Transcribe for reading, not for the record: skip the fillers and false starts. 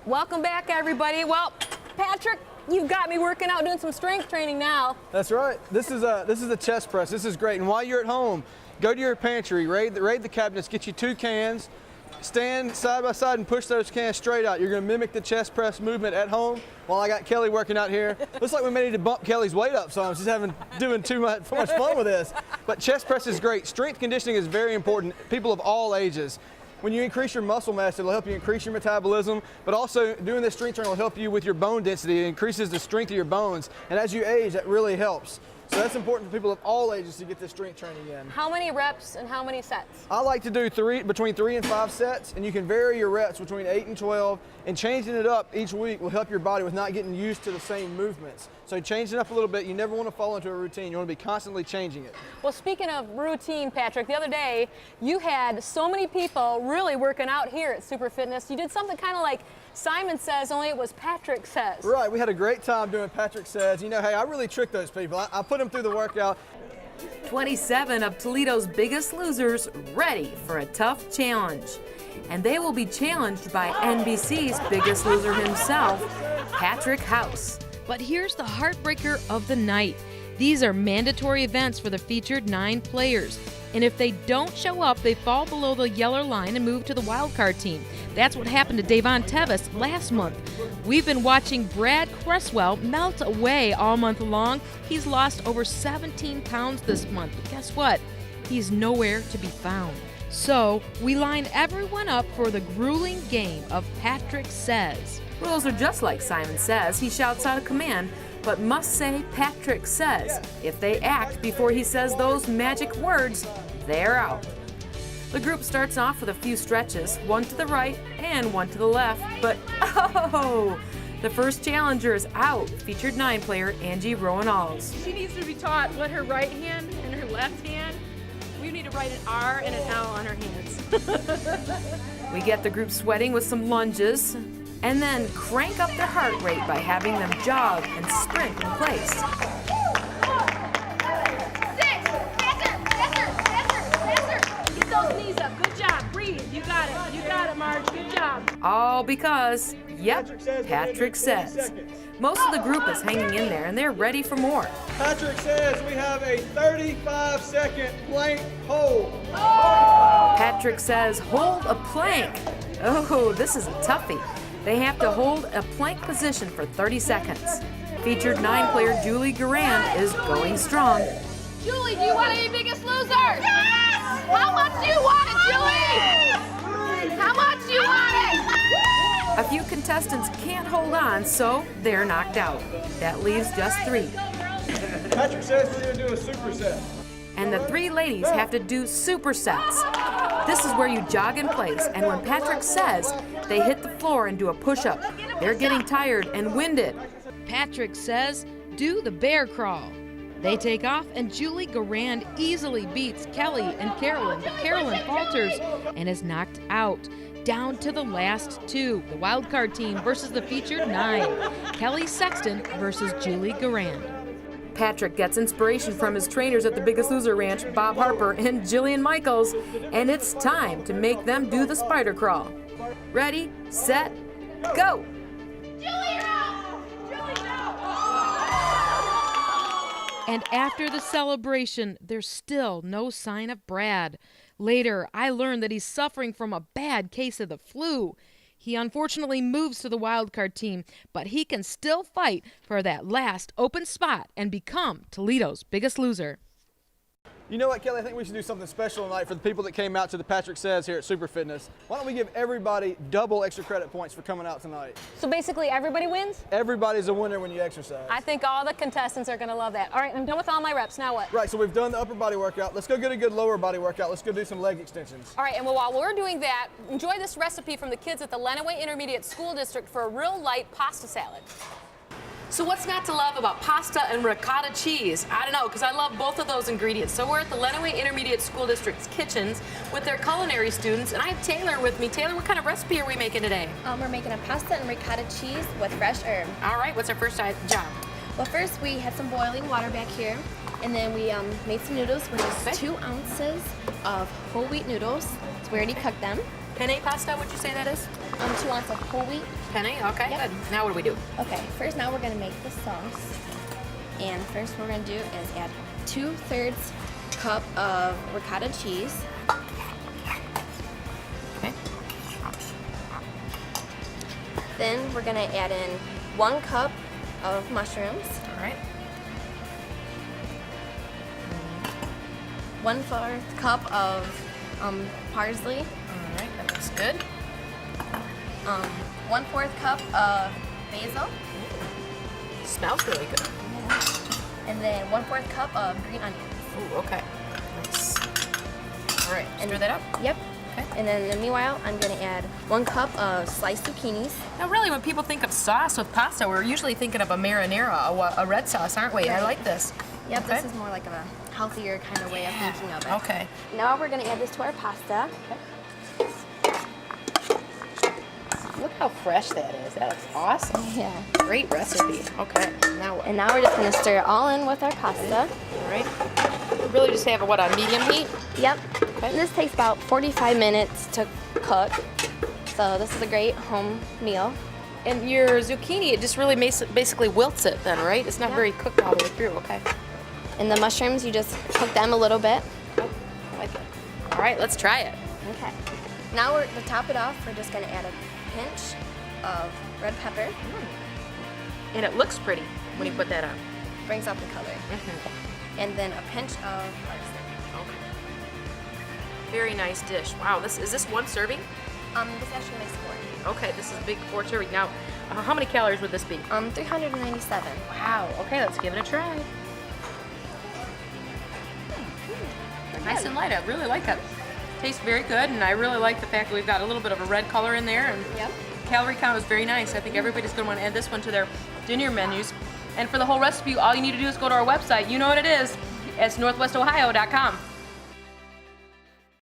Welcome back, everybody. Well, Patrick, you've got me working out, doing some strength training now. That's right. This is a chest press. This is great. And while you're at home, go to your pantry, raid the cabinets, get you 2 cans, stand side by side and push those cans straight out. You're going to mimic the chest press movement at home while I got Kelly working out here. Looks like we may need to bump Kelly's weight up some. She's doing too much fun with this. But chest press is great. Strength conditioning is very important. People of all ages. When you increase your muscle mass, it'll help you increase your metabolism, but also doing this strength training will help you with your bone density. It increases the strength of your bones. And as you age, that really helps. So that's important for people of all ages to get this strength training in. How many reps and how many sets? I like to do between 3 and 5 sets, and you can vary your reps between 8 and 12, and changing it up each week will help your body with not getting used to the same movements. So change it up a little bit. You never want to fall into a routine. You want to be constantly changing it. Well, speaking of routine, Patrick, the other day you had so many people really working out here at Super Fitness. You did something kind of like Simon Says, only it was Patrick Says. Right, we had a great time doing Patrick Says. You know, hey, I really trick those people. I put them through the workout. 27 of Toledo's biggest losers ready for a tough challenge. And they will be challenged by NBC's biggest loser himself, Patrick House. But here's the heartbreaker of the night. These are mandatory events for the featured 9 players. And if they don't show up, they fall below the yellow line and move to the wildcard team. That's what happened to Davon Tevis last month. We've been watching Brad Cresswell melt away all month long. He's lost over 17 pounds this month, but guess what? He's nowhere to be found. So we line everyone up for the grueling game of Patrick Says. Rules are just like Simon Says. He shouts out a command, but must say Patrick Says. If they act before he says those magic words, they're out. The group starts off with a few stretches, one to the right and one to the left, but oh! The first challenger is out, featured 9 player Angie Rowan-Alls. She needs to be taught what her right hand and her left hand. We need to write an R and an L on her hands. We get the group sweating with some lunges, and then crank up their heart rate by having them jog and sprint in place. Get those knees up. Good job. Breathe. You got it. You got it, Marge. Good job. All because, yep, Patrick Says. Most of the group is hanging in there, and they're ready for more. Patrick Says we have a 35-second plank hold. Patrick Says hold a plank. Oh, this is a toughie. They have to hold a plank position for 30 seconds. Featured 9 player Julie Garand is going strong. Julie, do you want to be Biggest Loser? Yes! How much do you want it, Julie? How much do you want it? A few contestants can't hold on, so they're knocked out. That leaves just 3. Patrick Says we're going to do a superset. And the 3 ladies have to do supersets. This is where you jog in place, and when Patrick Says, they hit the floor and do a push-up. They're getting tired and winded. Patrick Says, do the bear crawl. They take off, and Julie Garand easily beats Kelly and Carolyn, but Carolyn falters and is knocked out. Down to the last 2, the wildcard team versus the featured 9, Kelly Sexton versus Julie Garand. Patrick gets inspiration from his trainers at the Biggest Loser Ranch, Bob Harper and Jillian Michaels, and it's time to make them do the spider crawl. Ready, set, go! And after the celebration, there's still no sign of Brad. Later, I learned that he's suffering from a bad case of the flu. He unfortunately moves to the wildcard team, but he can still fight for that last open spot and become Toledo's biggest loser. You know what, Kelly? I think we should do something special tonight for the people that came out to the Patrick Says here at Super Fitness. Why don't we give everybody double extra credit points for coming out tonight? So basically everybody wins? Everybody's a winner when you exercise. I think all the contestants are going to love that. All right, I'm done with all my reps. Now what? Right, so we've done the upper body workout. Let's go get a good lower body workout. Let's go do some leg extensions. All right, and while we're doing that, enjoy this recipe from the kids at the Lenawee Intermediate School District for a real light pasta salad. So what's not to love about pasta and ricotta cheese? I don't know, because I love both of those ingredients. So we're at the Lenawee Intermediate School District's kitchens with their culinary students, and I have Taylor with me. Taylor, what kind of recipe are we making today? We're making a pasta and ricotta cheese with fresh herb. All right, what's our first job? Well, first we had some boiling water back here, and then we made some noodles, which is 2 ounces of whole wheat noodles. So we already cooked them. Penne pasta, would you say that is? 2 ounces of whole wheat. Penne, okay, Yep. good. Now what do we do? Okay, first now we're gonna make the sauce. And first what we're gonna do is add 2/3 cup of ricotta cheese. Okay. Then we're gonna add in 1 cup of mushrooms, All right. 1/4 cup of parsley, All right, that looks good. 1/4 cup of basil, Smells really good. and then 1/4 cup of green onions. Ooh, okay. Nice. All right, stir that up. Yep. Okay. And then in the meanwhile, I'm gonna add 1 cup of sliced zucchinis. Now, really, when people think of sauce with pasta, we're usually thinking of a marinara, a red sauce, aren't we? I Right. like this. Yep, Okay. this is more like a healthier kind of way of thinking of it. Okay. Now we're gonna add this to our pasta. Look how fresh that is. That looks awesome. Yeah. Great recipe. Okay. Now what? And now we're just gonna stir it all in with our pasta. All right. Really just have what, on medium heat? Yep. Okay. And this takes about 45 minutes to cook. So this is a great home meal. And your zucchini, it just really basically wilts it then, right? It's not Yeah. very cooked all the way through. Okay. And the mushrooms, you just cook them a little bit. I like it. All right, let's try it. Okay. Now to top it off, we're just gonna add a pinch of red pepper. And it looks pretty when you put that on. Brings out the color. And then a pinch of parsley. Okay. Very nice dish. Wow, is this 1 serving? This actually makes 4. Okay, this is a big 4 serving. Now, how many calories would this be? 397. Wow. Okay, let's give it a try. Nice and light. I really like it. Tastes very good, and I really like the fact that we've got a little bit of a red color in there. And Yep. calorie count is very nice. I think everybody's going to want to add this one to their dinner menus. And for the whole recipe, all you need to do is go to our website. You know what it is. It's northwestohio.com.